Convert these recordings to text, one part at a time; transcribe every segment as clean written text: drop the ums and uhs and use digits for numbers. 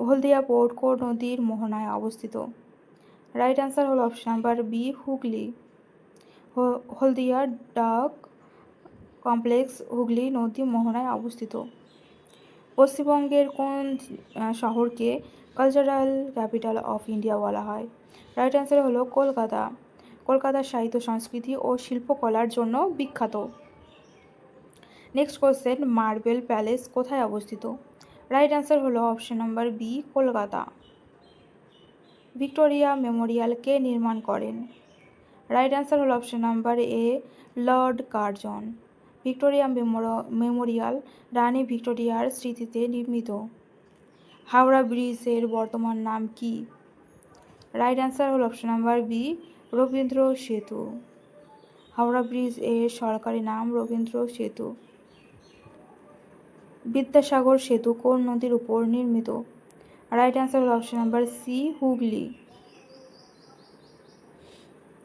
হলদিয়া port কোন নদীর মোহনায় অবস্থিত? রাইট অ্যান্সার হলো অপশন নাম্বার বি, হুগলি। হলদিয়া ডাক কমপ্লেক্স হুগলি নদী মোহনায় অবস্থিত। পশ্চিমবঙ্গের কোন শহরকে কালচারাল ক্যাপিটাল অফ ইন্ডিয়া বলা হয়? রাইট অ্যান্সার হলো কলকাতা। কলকাতা সাহিত্য, সংস্কৃতি ও শিল্পকলার জন্য বিখ্যাত। নেক্সট কোশ্চেন, মার্বেল প্যালেস কোথায় অবস্থিত? রাইট অ্যান্সার হলো option number B, Kolkata. Victoria Memorial কে নির্মাণ করেন? রাইট অ্যান্সার হলো option number A, Lord Curzon. Victoria Memorial রানী ভিক্টোরিয়ার স্মৃতিতে নির্মিত। হাওড়া ব্রিজের বর্তমান নাম কি? রাইট অ্যান্সার হলো option number B, Rabindra Setu. Howrah bridge এর সরকারি নাম রবীন্দ্র সেতু। বিদ্যাসাগর সেতু কোন নদীর উপর নির্মিত? রাইট অ্যান্সার হলো option number C, Hooghly.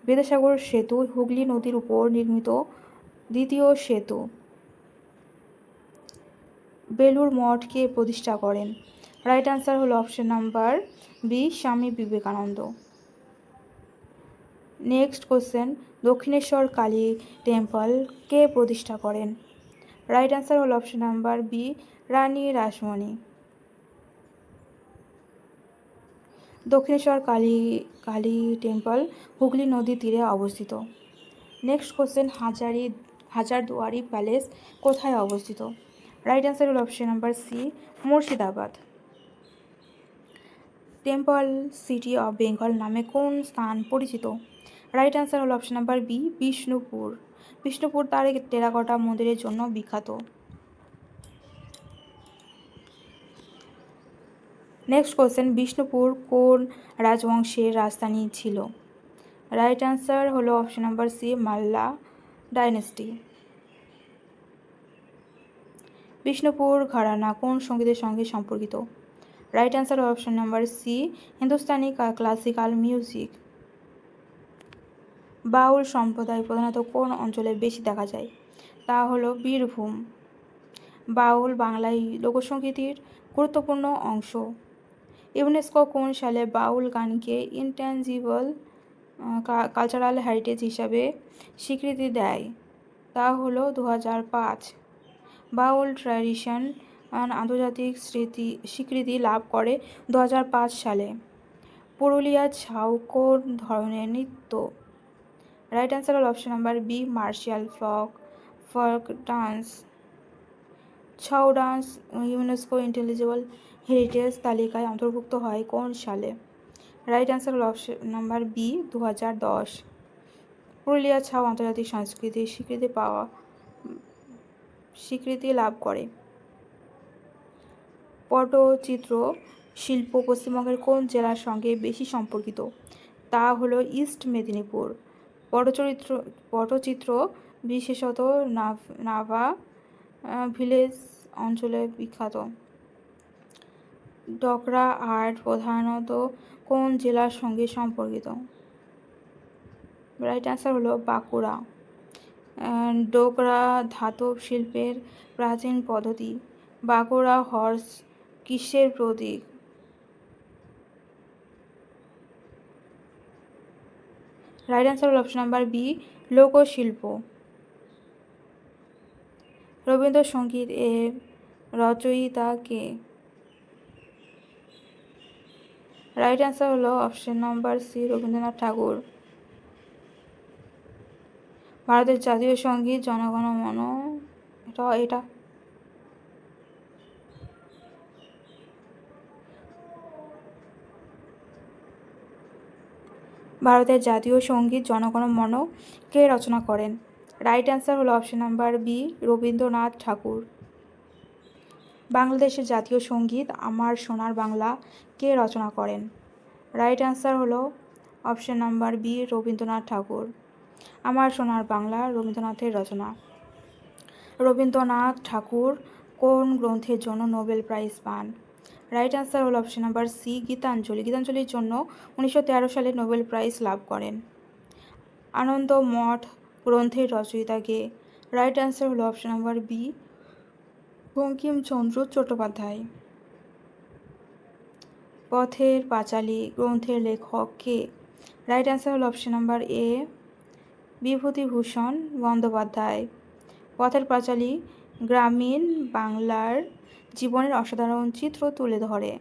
Vidyasagar Setu Hooghly নদীর উপর নির্মিত দ্বিতীয় সেতু। বেলুড় মঠ কে প্রতিষ্ঠা করেন? রাইট অ্যান্সার হলো option number B, Swami Vivekananda. Next question, Dakshineswar Kali temple কে প্রতিষ্ঠা করেন? রাইট অ্যান্সার হলো option number B, Rani Rashmoni. Dakshineswar Kali temple Hooghly নদীর তীরে অবস্থিত। নেক্সট কোশ্চেন, হাজারদুয়ারি প্যালেস কোথায় অবস্থিত? রাইট অ্যান্সার হলো option number C, Murshidabad. Temple city of Bengal নামে কোন স্থান পরিচিত? রাইট অ্যান্সার হলো option number B, Bishnupur. Bishnupur তার টেরাকোটা মন্দিরের জন্য বিখ্যাত। নেক্সট কোশ্চেন, বিষ্ণুপুর কোন রাজবংশের রাজধানী ছিল? রাইট অ্যান্সার হলো option number C, Malla dynasty. Bishnupur ঘরানা কোন সঙ্গীতের সঙ্গে সম্পর্কিত? Right answer option number C, Hindustani classical music. Baul সম্প্রদায় প্রধানত কোন অঞ্চলে বেশি দেখা যায়? তা হলো বীরভূম। বাউল বাংলায় লোকসঙ্গীতের গুরুত্বপূর্ণ অংশ। ইউনেস্কো কোন সালে বাউল গানকে ইনট্যাঞ্জিবল কালচারাল হেরিটেজ হিসাবে স্বীকৃতি দেয়? তা হলো 2005। বাউল ট্র্যাডিশন আন্তর্জাতিক স্বীকৃতি লাভ করে 2005 সালে। পুরুলিয়া ছাউ কোন ধরনের নৃত্য? রাইট অ্যান্সার হল option number B, martial folk dance. Chhau dance UNESCO intelligible heritage তালিকায় অন্তর্ভুক্ত হয় কোন সালে? রাইট অ্যান্সার হল option number B, 2010। Purulia Chhau আন্তর্জাতিক সংস্কৃতির স্বীকৃতি লাভ করে। পটচিত্র শিল্প পশ্চিমবঙ্গের কোন জেলার সঙ্গে বেশি সম্পর্কিত? তা হলো ইস্ট মেদিনীপুর। পটচিত্র বিশেষত নাভা ভিলেজ অঞ্চলে বিখ্যাত। ডোকরা আর্ট প্রধানত কোন জেলার সঙ্গে সম্পর্কিত? রাইট অ্যান্সার হলো বাঁকুড়া। ডোকরা ধাতব শিল্পের প্রাচীন পদ্ধতি। বাঁকুড়া হর্স কিসের প্রতীক? রাইট অ্যান্সার হল অপশন নাম্বার বি, লোকশিল্প। রবীন্দ্রসঙ্গীত এর রচয়িতা কে? রাইট অ্যান্সার হলো অপশন নাম্বার সি, রবীন্দ্রনাথ ঠাকুর। ভারতের জাতীয় সঙ্গীত জনগণ মন এটা ভারতের জাতীয় সঙ্গীত জনগণ মন কে রচনা করেন? রাইট অ্যান্সার হলো অপশন নাম্বার বি, রবীন্দ্রনাথ ঠাকুর। বাংলাদেশের জাতীয় সঙ্গীত আমার সোনার বাংলা কে রচনা করেন? রাইট অ্যান্সার হলো অপশন নাম্বার বি, রবীন্দ্রনাথ ঠাকুর। আমার সোনার বাংলা রবীন্দ্রনাথের রচনা। রবীন্দ্রনাথ ঠাকুর কোন গ্রন্থের জন্য নোবেল প্রাইজ পান? রাইট অ্যান্সার হলো অপশন নাম্বার সি, গীতাঞ্জলি। গীতাঞ্জলির জন্য 1913 সালে নোবেল প্রাইজ লাভ করেন। আনন্দ মঠ গ্রন্থের রচয়িতা কে? রাইট অ্যান্সার হলো option number B, Bankimchandra Chattopadhyay. পথের পাঁচালী গ্রন্থের লেখক কে? রাইট অ্যান্সার হল option number A, Bibhutibhushan Bandyopadhyay. পথের পাঁচালী গ্রামীণ বাংলার জীবনের অসাধারণ চিত্র তুলে ধরে।